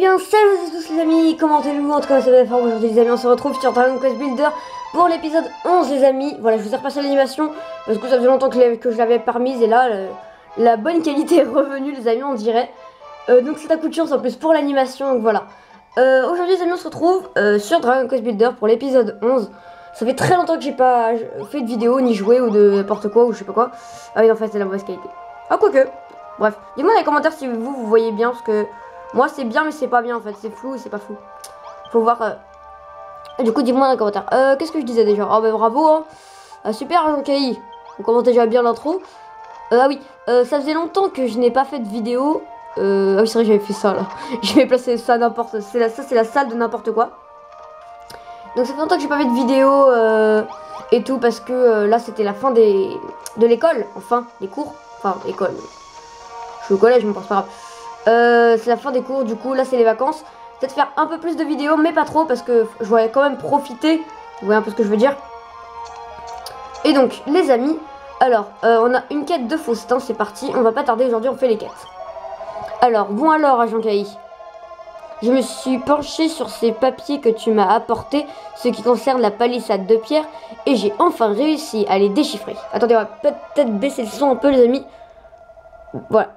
bien, salut à tous les amis, comment allez-vous? En tout cas, c'est bien fort aujourd'hui les amis, on se retrouve sur Dragon Quest Builder pour l'épisode 11 les amis. Voilà, je vous ai repassé l'animation parce que ça faisait longtemps que je l'avais pas remise et là, la bonne qualité est revenue les amis, on dirait. Donc c'est un coup de chance en plus pour l'animation, donc voilà. Aujourd'hui les amis, on se retrouve sur Dragon Quest Builder pour l'épisode 11. Ça fait très longtemps que j'ai pas fait de vidéo, ni joué ou de n'importe quoi ou je sais pas quoi. Ah oui, en fait, c'est la mauvaise qualité. Ah, quoique. Bref, dites-moi dans les commentaires si vous voyez bien parce que moi c'est bien mais c'est pas bien en fait, c'est flou et c'est pas flou. Faut voir. Du coup, dis-moi dans les commentaires. Qu'est-ce que je disais déjà? Oh bah bravo hein. Super Jean-Kai. On commente déjà bien l'intro. Ah oui, ça faisait longtemps que je n'ai pas fait de vidéo. Ah oui c'est vrai que j'avais fait ça là. Je vais placer ça n'importe. Ça c'est la salle de n'importe quoi. Donc ça fait longtemps que j'ai pas fait de vidéo et tout parce que là c'était la fin de l'école. Enfin, les cours. Enfin, l'école. Je suis au collège, mais bon, c'est pas grave. C'est la fin des cours, du coup, là, c'est les vacances. Peut-être faire un peu plus de vidéos, mais pas trop, parce que je voulais quand même profiter. Vous voyez un peu ce que je veux dire. Et donc, les amis, alors, on a une quête de Faustin, c'est parti. On va pas tarder aujourd'hui, on fait les quêtes. Alors, bon alors, agent Kai. Je me suis penchée sur ces papiers que tu m'as apportés, ce qui concerne la palissade de pierre, et j'ai enfin réussi à les déchiffrer. Attendez, on va peut-être baisser le son un peu, les amis. Voilà.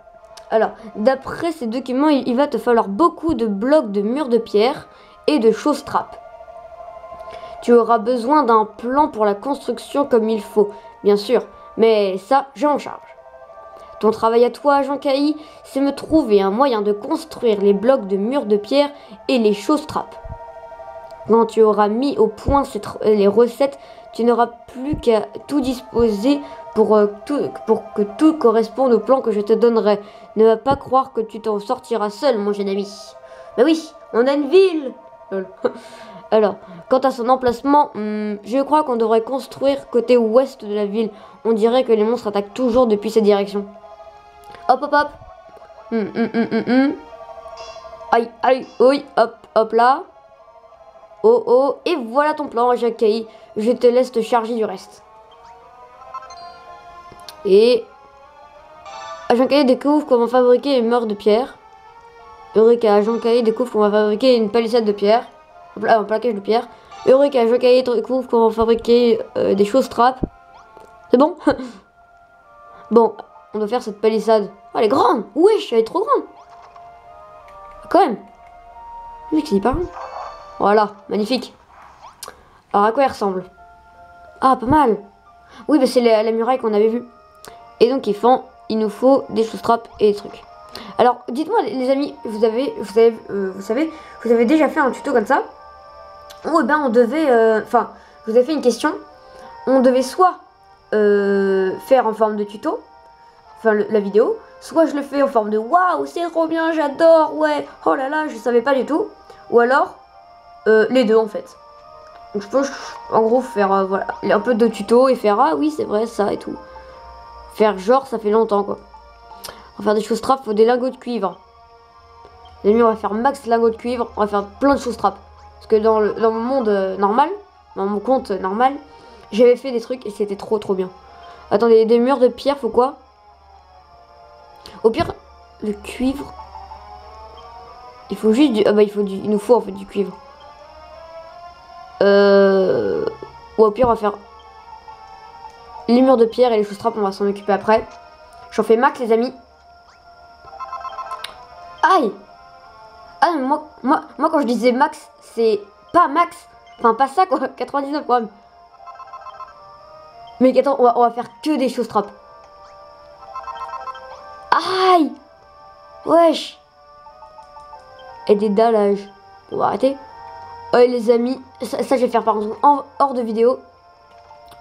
Alors, d'après ces documents, il va te falloir beaucoup de blocs de murs de pierre et de chausses-trappes. Tu auras besoin d'un plan pour la construction comme il faut, bien sûr, mais ça, je m'en charge. Ton travail à toi, Jean Kai, c'est me trouver un moyen de construire les blocs de murs de pierre et les chausses-trappes. Quand tu auras mis au point les recettes, tu n'auras plus qu'à tout disposer pour que tout corresponde au plan que je te donnerai. Ne va pas croire que tu t'en sortiras seul, mon jeune ami. Mais oui, on a une ville. Alors, quant à son emplacement, je crois qu'on devrait construire côté ouest de la ville. On dirait que les monstres attaquent toujours depuis cette direction. Hop, hop, hop. Aïe, aïe, oui, hop, hop là. Oh, oh, et voilà ton plan, Jean Kai. Je te laisse te charger du reste. Et Agent Kai découvre comment fabriquer une mur de pierre. Eureka, Agent Kai découvre comment fabriquer une palissade de pierre. Un plaquage de pierre. Eureka, Agent Kai découvre comment fabriquer des chausses-trappes. C'est bon? Bon, on doit faire cette palissade. Oh, elle est grande! Wesh, elle est trop grande! Quand même! Le mec, c'est pas grande. Voilà, magnifique. Alors, à quoi elle ressemble? Ah, pas mal! Oui, bah, c'est la muraille qu'on avait vue. Et donc, il nous faut des chausses-trappes et des trucs. Alors, dites-moi, les amis, vous avez déjà fait un tuto comme ça? Ou, eh ben, on devait... Enfin, je vous ai fait une question. On devait soit faire en forme de tuto, enfin, la vidéo, soit je le fais en forme de waouh, c'est trop bien, j'adore, ouais, oh là là, je savais pas du tout. Ou alors, les deux, en fait. Donc, je peux, en gros, faire, voilà, un peu de tuto et faire, ah oui, c'est vrai, ça et tout. Faire genre, ça fait longtemps, quoi. On va faire des choses trappes, faut des lingots de cuivre. Les amis, on va faire max lingots de cuivre, on va faire plein de choses trappes. Parce que dans mon monde normal, dans mon compte normal, j'avais fait des trucs et c'était trop bien. Attendez, des murs de pierre, faut quoi? Au pire, le cuivre. Il faut juste du... Ah bah il nous faut en fait du cuivre. Ou au pire, on va faire les murs de pierre et les choses trappes, on va s'en occuper après. J'en fais max, les amis. Aïe! Ah mais moi quand je disais max, c'est pas max. Enfin pas ça quoi, 99 quand même. Mais attends, on va faire que des choses trappes. Aïe! Wesh! Et des dallages. On va arrêter. Ouais les amis, ça je vais faire par contre hors de vidéo.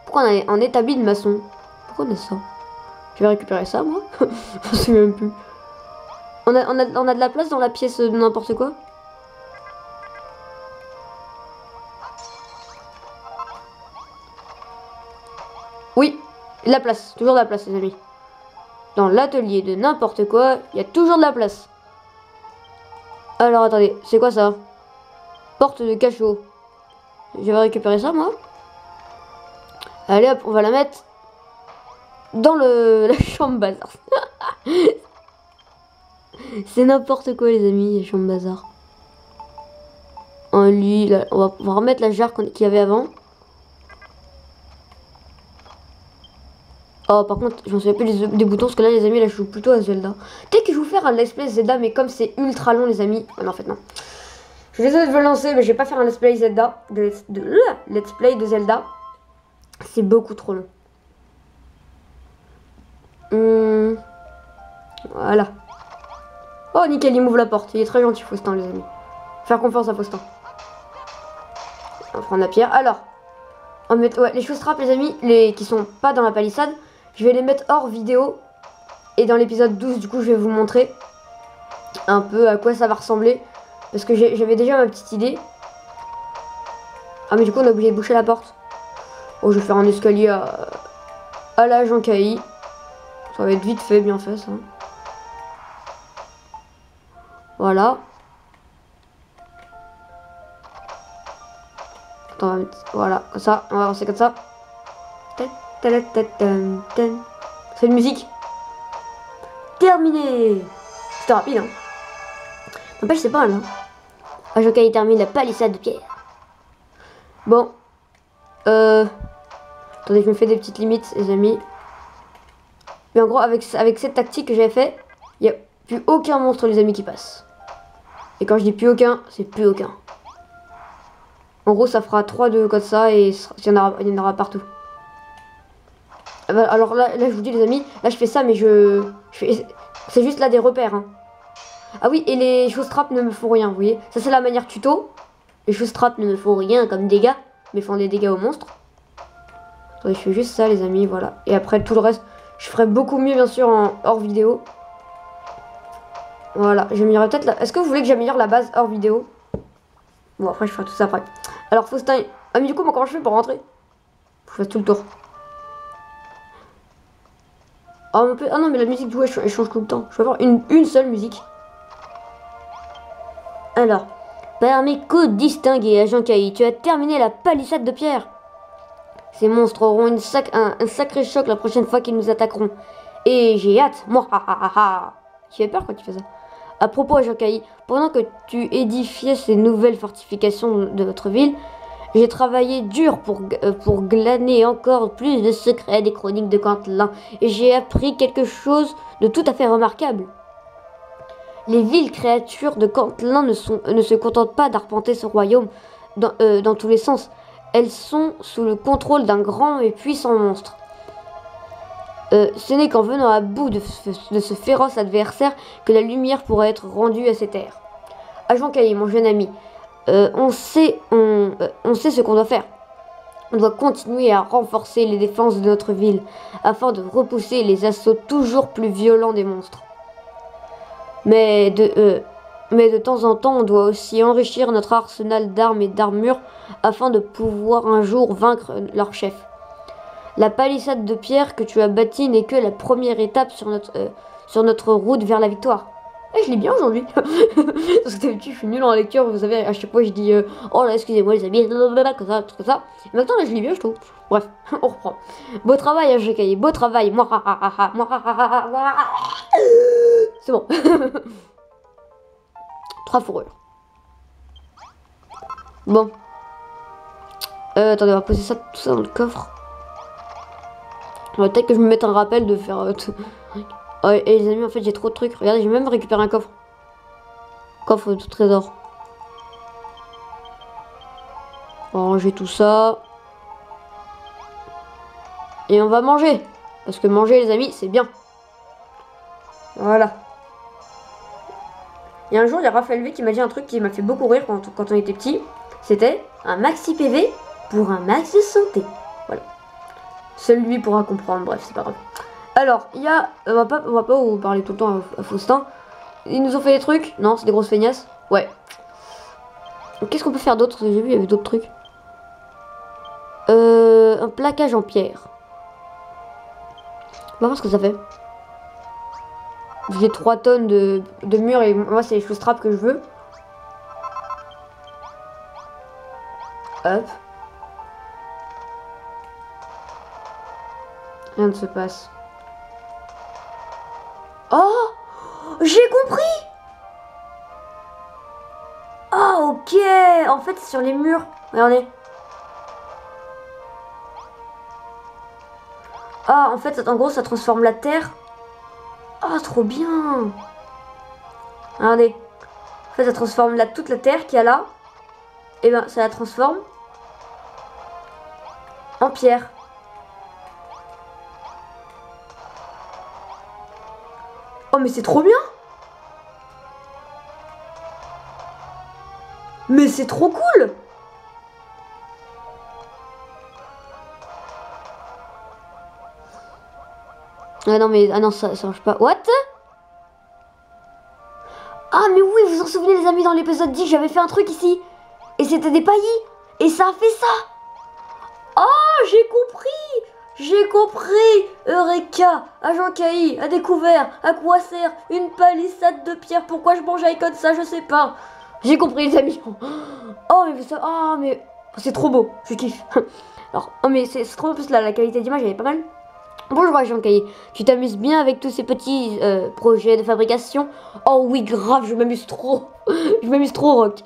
Pourquoi on a un établi de maçon? Pourquoi on a ça? Je vais récupérer ça moi. Je sais même plus. On a de la place dans la pièce de n'importe quoi. Oui, de la place, toujours de la place les amis. Dans l'atelier de n'importe quoi, il y a toujours de la place. Alors attendez, c'est quoi ça? Porte de cachot. Je vais récupérer ça moi. Allez hop, on va la mettre dans la chambre bazar. C'est n'importe quoi les amis, les chambres bazar. Un lit, là, on va remettre la jarre qu'il y avait avant. Oh, par contre, je me souviens plus des boutons, parce que là, les amis, là, je joue plutôt à Zelda. Peut-être que je vais vous faire un let's play Zelda, mais comme c'est ultra long, les amis. Ah non, en fait, non. Je suis désolée de vous lancer, mais je vais pas faire un let's play Zelda. Let's play de Zelda. C'est beaucoup trop long. Voilà. Oh, nickel, il m'ouvre la porte. Il est très gentil, Faustin, les amis. Faire confiance à Faustin. On va prendre la pierre. Alors, on va mettre, ouais, les choses trappes, les amis, qui sont pas dans la palissade, je vais les mettre hors vidéo. Et dans l'épisode 12, du coup, je vais vous montrer un peu à quoi ça va ressembler. Parce que j'avais déjà ma petite idée. Ah, mais du coup, on a oublié de boucher la porte. Oh, je vais faire un escalier à la Jean Cailly. Ça va être vite fait, bien fait, ça. Voilà. Attends, on va mettre, voilà, comme ça. On va avancer comme ça. C'est une musique. Terminé. C'était rapide, hein. N'empêche, c'est pas mal, hein. Ah, Jean Cailly termine la palissade de pierre. Bon. Attendez, je me fais des petites limites, les amis. Mais en gros, avec cette tactique que j'avais fait, il n'y a plus aucun monstre, les amis, qui passe. Et quand je dis plus aucun, c'est plus aucun. En gros, ça fera 3 de comme ça et il y en aura partout. Alors là, je vous dis, les amis, là, je fais ça, mais c'est juste là des repères, hein. Ah oui, et les choses trappes ne me font rien, vous voyez. Ça, c'est la manière tuto. Les choses trappes ne me font rien comme dégâts, mais font des dégâts aux monstres. Attendez, je fais juste ça, les amis, voilà. Et après, tout le reste, je ferai beaucoup mieux, bien sûr, en hors vidéo. Voilà, j'améliorerai peut-être la... Est-ce que vous voulez que j'améliore la base hors vidéo? Bon, après, je ferai tout ça après. Alors, Faustin... Ah, mais du coup, comment je fais pour rentrer? Faut que je fasse tout le tour. Oh, ah non, mais la musique du jeu, elle change tout le temps. Je vais avoir une seule musique. Alors, par mes coups distingués à Jean Cailly, tu as terminé la palissade de pierre. Ces monstres auront un sacré choc la prochaine fois qu'ils nous attaqueront. Et j'ai hâte. Moi, ha ha ha ha. Tu fais peur quand tu fais ça. À propos, Jean Cailly, pendant que tu édifiais ces nouvelles fortifications de notre ville, j'ai travaillé dur pour glaner encore plus de secrets des chroniques de Cantelin. Et j'ai appris quelque chose de tout à fait remarquable. Les viles créatures de Cantelin ne se contentent pas d'arpenter ce royaume dans tous les sens. Elles sont sous le contrôle d'un grand et puissant monstre. Ce n'est qu'en venant à bout de ce féroce adversaire que la lumière pourra être rendue à ces terres. Agent Cailly, mon jeune ami, on sait ce qu'on doit faire. On doit continuer à renforcer les défenses de notre ville afin de repousser les assauts toujours plus violents des monstres. Mais de temps en temps, on doit aussi enrichir notre arsenal d'armes et d'armures afin de pouvoir un jour vaincre leur chef. La palissade de pierre que tu as bâtie n'est que la première étape sur notre route vers la victoire. Et je lis bien aujourd'hui. Parce que d'habitude, je suis nulle en lecture. Vous savez, à chaque fois, je dis oh là, excusez-moi, les amis, comme ça, tout ça. Et maintenant, là, je lis bien, je trouve. Bref, on reprend. Beau travail, Jean Cailly, beau travail. Moi, c'est bon. 3 fourrures. Bon. Attendez, on va poser ça, tout ça dans le coffre. Peut-être que je me mette un rappel de faire tout. Oh, et les amis, en fait, j'ai trop de trucs. Regardez, j'ai même récupéré un coffre. Coffre de trésor. On va ranger tout ça. Et on va manger. Parce que manger, les amis, c'est bien. Voilà. Et un jour, il y a Raphaël V qui m'a dit un truc qui m'a fait beaucoup rire quand on était petit. C'était un maxi PV pour un max de santé. Voilà. Seul lui pourra comprendre. Bref, c'est pas grave. Alors, il y a... On va pas vous parler tout le temps à Faustin. Ils nous ont fait des trucs. Non, c'est des grosses feignasses. Ouais. Qu'est-ce qu'on peut faire d'autre? J'ai vu, il y avait d'autres trucs. Un plaquage en pierre. On va voir ce que ça fait. J'ai 3 tonnes de murs et moi, c'est les choses trappes que je veux. Hop. Rien ne se passe. Oh, j'ai compris. Ah, ok. ouais, en fait, sur les murs. Regardez. Ah, en fait, en gros, ça transforme la terre. Ah, trop bien. Regardez. En fait, ça transforme toute la terre qu'il y a là. Et ben, ça la transforme en pierre. Oh, mais c'est trop bien. Mais c'est trop cool. Ah non, mais... Ah non, ça marche pas. What? Ah, mais oui, vous vous en souvenez, les amis, dans l'épisode 10, j'avais fait un truc ici. Et c'était des paillis. Et ça a fait ça. Oh, j'ai compris. J'ai compris. Eureka. Agent KI a découvert à quoi sert une palissade de pierre. Pourquoi je mange comme ça, je sais pas. J'ai compris, les amis. Oh, mais ça... Oh, mais... C'est trop beau. Je kiffe. Alors, oh, mais c'est trop... En plus, la qualité d'image, elle est pas mal. Bonjour Agent Cahier, tu t'amuses bien avec tous ces petits projets de fabrication? Oh oui, grave, je m'amuse trop. Je m'amuse trop, Rock.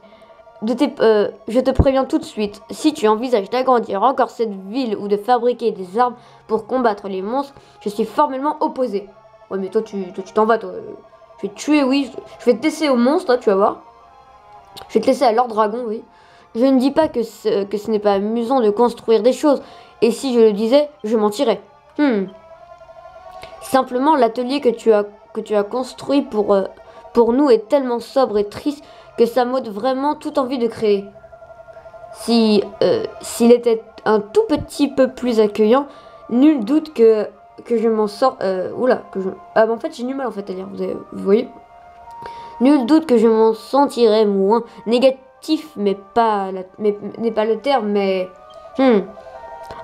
Je te préviens tout de suite, si tu envisages d'agrandir encore cette ville ou de fabriquer des armes pour combattre les monstres, je suis formellement opposé. Ouais, mais toi, tu t'en vas, toi. Je vais te tuer, oui. Je vais te laisser aux monstres, toi, tu vas voir. Je vais te laisser à leur dragon, oui. Je ne dis pas que ce n'est pas amusant de construire des choses. Et si je le disais, je mentirais. Simplement, l'atelier que tu as construit pour nous est tellement sobre et triste que ça m'ôte vraiment toute envie de créer. S'il était un tout petit peu plus accueillant, nul doute que je m'en sors... Ah, bah en fait, j'ai du mal en fait à lire, vous voyez. Nul doute que je m'en sentirais moins négatif, n'est pas le terme, mais...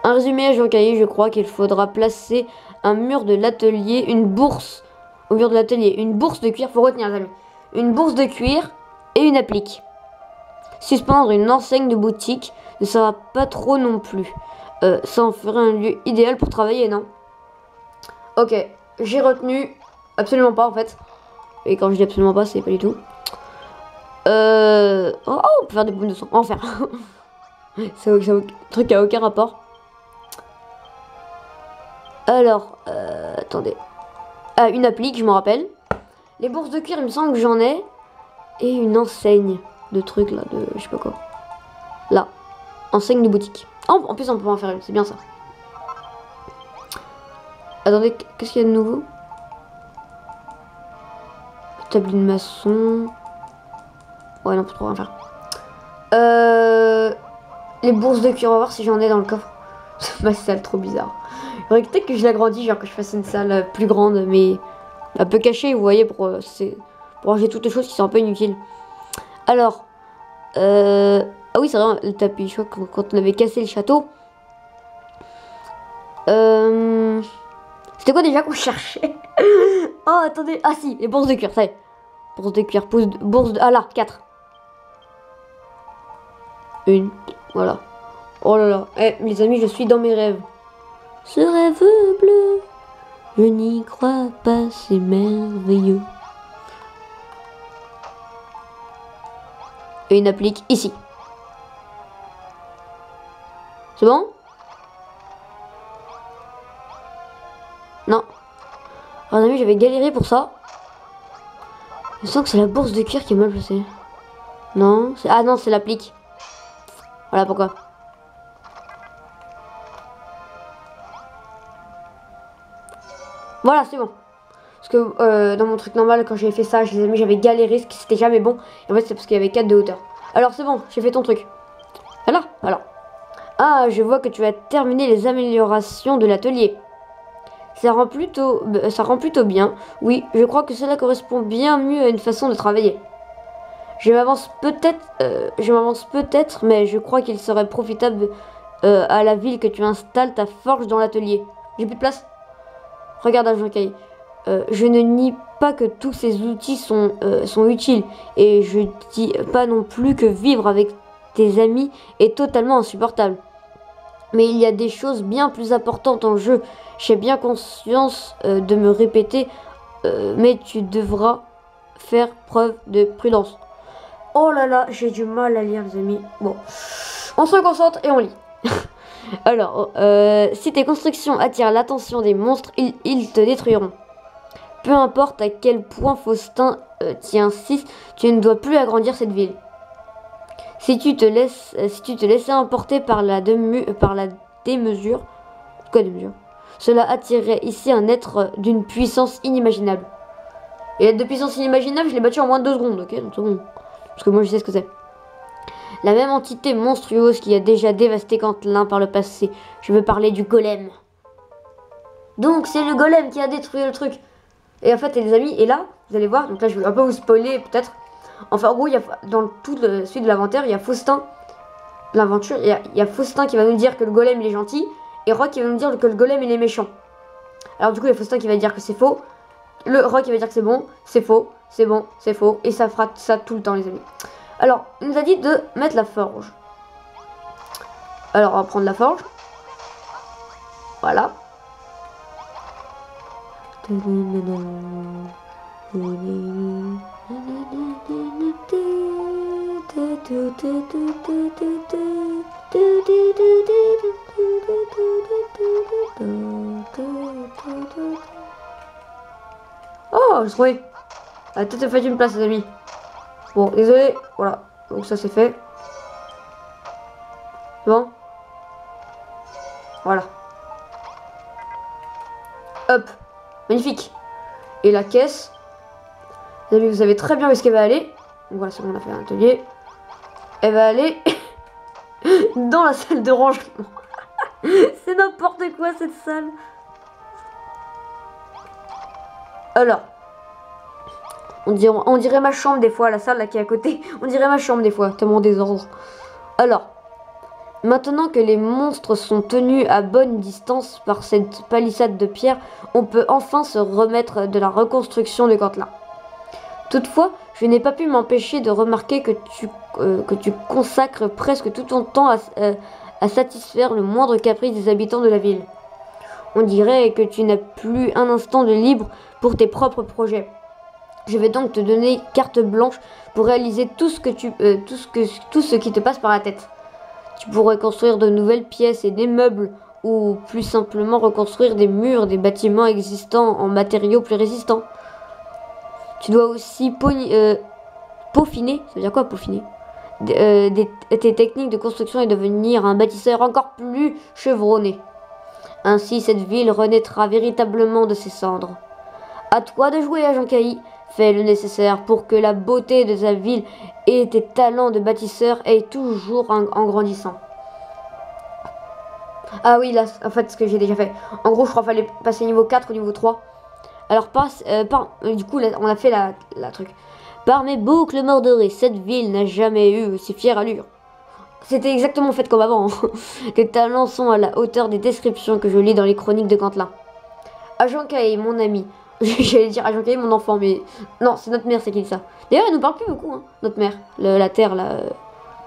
Un résumé à Jean Caillé, je crois qu'il faudra placer un mur de l'atelier, une bourse au mur de l'atelier, une bourse de cuir, faut retenir les amis, une bourse de cuir et une applique. Suspendre une enseigne de boutique ne sera pas trop non plus. Ça en ferait un lieu idéal pour travailler, non? Ok, j'ai retenu absolument pas en fait. Et quand je dis absolument pas, c'est pas du tout. Oh, on peut faire des bombes de sang, on va en faire. C'est un truc qui a aucun rapport. Alors, attendez. Ah, une applique, je m'en rappelle. Les bourses de cuir, il me semble que j'en ai. Et une enseigne de trucs là, de je sais pas quoi. Là, enseigne de boutique. Oh, en plus, on peut en faire une, c'est bien ça. Attendez, qu'est-ce qu'il y a de nouveau? Établi de maçon. Ouais, non, on peut trop rien faire. Les bourses de cuir, on va voir si j'en ai dans le coffre. Ma salle trop bizarre. Il faudrait peut-être que je l'agrandisse, genre que je fasse une salle plus grande, mais un peu cachée, vous voyez, pour ranger toutes les choses qui sont un peu inutiles. Alors, ah oui, c'est vrai, le tapis, je crois que quand on avait cassé le château. C'était quoi déjà qu'on cherchait? Oh, attendez, ah si, les bourses de cuir, ça y est. Bourses de cuir, ah là, 4. Une, voilà. Oh là là, les amis, je suis dans mes rêves. Ce rêve bleu, je n'y crois pas, c'est merveilleux. Et une applique ici. C'est bon? Non. Alors, amis, j'avais galéré pour ça. Je sens que c'est la bourse de cuir qui est mal placée. Non, ah non, c'est l'applique. Voilà pourquoi. Voilà, c'est bon. Parce que dans mon truc normal, quand j'avais fait ça, j'avais galéré, ce qui c'était jamais bon. Et en fait, c'est parce qu'il y avait 4 de hauteur. Alors, c'est bon, j'ai fait ton truc. Voilà, alors. Ah, je vois que tu as terminé les améliorations de l'atelier. Ça rend plutôt bien. Oui, je crois que cela correspond bien mieux à une façon de travailler. Je m'avance peut-être, mais je crois qu'il serait profitable à la ville que tu installes ta forge dans l'atelier. J'ai plus de place? Regarde, Agent Caillé. Je ne nie pas que tous ces outils sont utiles. Et je dis pas non plus que vivre avec tes amis est totalement insupportable. Mais il y a des choses bien plus importantes en jeu. J'ai bien conscience de me répéter, mais tu devras faire preuve de prudence. Oh là là, j'ai du mal à lire, les amis. Bon, on se concentre et on lit. Alors, si tes constructions attirent l'attention des monstres, ils te détruiront. Peu importe à quel point Faustin t'y insiste, tu ne dois plus agrandir cette ville. Si tu te laissais emporter par la démesure, quoi démesure, cela attirerait ici un être d'une puissance inimaginable. Et l'être de puissance inimaginable, je l'ai battu en moins de 2 secondes, ok? Donc c'est bon. Parce que moi je sais ce que c'est. La même entité monstrueuse qui a déjà dévasté Cantlin par le passé. Je veux parler du golem. Donc c'est le golem qui a détruit le truc. Et en fait, les amis, et là, vous allez voir, donc là je vais un peu vous spoiler peut-être. Enfin, en gros, il y a, dans toute la suite de l'inventaire, il y a Faustin, l'aventure, il y a Faustin qui va nous dire que le golem il est gentil, et Rock qui va nous dire que le golem il est méchant. Alors du coup, il y a Faustin qui va dire que c'est faux, le Rock qui va dire que c'est bon, c'est faux, c'est bon, c'est faux, et ça fera ça tout le temps, les amis. Alors, il nous a dit de mettre la forge. Alors, on va prendre la forge. Voilà. Oh, j'ai trouvé. La tête fait une place, les amis. Bon, désolé. Voilà. Donc ça c'est fait. Bon. Voilà. Hop. Magnifique. Et la caisse. Les amis, vous savez très bien où est-ce qu'elle va aller. Donc voilà, c'est bon, on a fait un atelier. Elle va aller dans la salle de rangement. C'est n'importe quoi cette salle. Alors. On dirait ma chambre des fois, la salle là qui est à côté. On dirait ma chambre des fois, tellement désordre. Alors. Maintenant que les monstres sont tenus à bonne distance par cette palissade de pierre, on peut enfin se remettre de la reconstruction de Cantlin. Toutefois, je n'ai pas pu m'empêcher de remarquer que tu consacres presque tout ton temps à satisfaire le moindre caprice des habitants de la ville. On dirait que tu n'as plus un instant de libre pour tes propres projets. Je vais donc te donner carte blanche pour réaliser tout ce qui te passe par la tête. Tu pourrais construire de nouvelles pièces et des meubles, ou plus simplement reconstruire des murs, des bâtiments existants en matériaux plus résistants. Tu dois aussi peaufiner, ça veut dire quoi peaufiner, tes techniques de construction et devenir un bâtisseur encore plus chevronné. Ainsi cette ville renaîtra véritablement de ses cendres. À toi de jouer, agent Cailly. Fais le nécessaire pour que la beauté de ta ville et tes talents de bâtisseur aient toujours en grandissant. Ah oui, là, en fait, ce que j'ai déjà fait. En gros, je crois qu'il fallait passer niveau 4 ou niveau 3. Alors, du coup, là, on a fait la truc. Par mes boucles mordorées, cette ville n'a jamais eu aussi fière allure. C'était exactement fait comme avant. Tes talents sont à la hauteur des descriptions que je lis dans les chroniques de Cantlin. Agent Cailly, mon ami. J'allais dire Agent Cailly, mon enfant, mais non, c'est notre mère, c'est qui dit ça. D'ailleurs, elle nous parle plus beaucoup, hein, notre mère. La terre, là.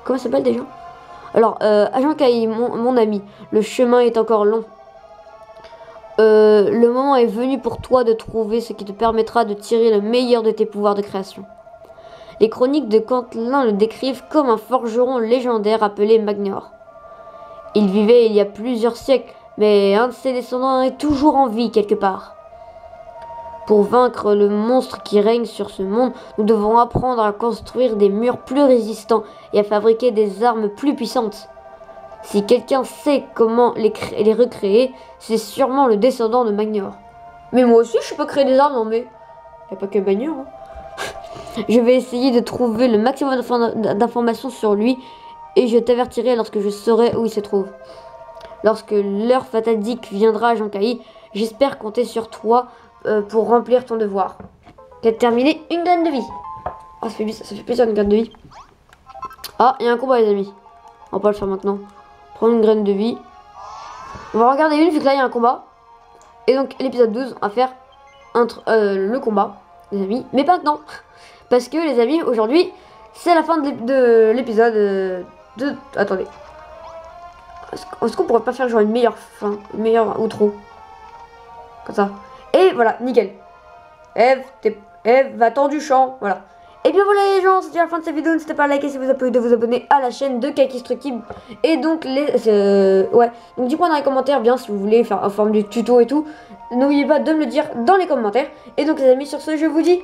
Comment ça s'appelle déjà? Alors, Agent Cailly, mon ami, le chemin est encore long. Le moment est venu pour toi de trouver ce qui te permettra de tirer le meilleur de tes pouvoirs de création. Les chroniques de Cantlin le décrivent comme un forgeron légendaire appelé Magnor. Il vivait il y a plusieurs siècles, mais un de ses descendants est toujours en vie quelque part. Pour vaincre le monstre qui règne sur ce monde, nous devons apprendre à construire des murs plus résistants et à fabriquer des armes plus puissantes. Si quelqu'un sait comment les recréer, c'est sûrement le descendant de Magnor. Mais moi aussi, je peux créer des armes, non mais... Y a pas que Magnor, hein. Je vais essayer de trouver le maximum d'informations sur lui et je t'avertirai lorsque je saurai où il se trouve. Lorsque l'heure fatidique viendra, Agent Cailly, j'espère compter sur toi pour remplir ton devoir. Tu as terminé une graine de vie. Ah, ça fait plaisir une graine de vie. Ah, il y a un combat, les amis. On va pas le faire maintenant. Prendre une graine de vie. On va regarder une vu que là il y a un combat. Et donc l'épisode 12, on va faire le combat, les amis. Mais pas maintenant. Parce que les amis, aujourd'hui, c'est la fin de l'épisode Attendez. Est-ce qu'on pourrait pas faire genre une meilleure fin, une meilleure outro? Comme ça. Et voilà, nickel. Eve, va-t'en du champ. Voilà. Et bien voilà les gens, c'était la fin de cette vidéo. N'hésitez pas à liker si vous avez plu, de vous abonner à la chaîne de Kakistructible. Et donc ouais, donc dites-moi dans les commentaires bien si vous voulez faire en forme de tuto et tout. N'oubliez pas de me le dire dans les commentaires. Et donc les amis, sur ce je vous dis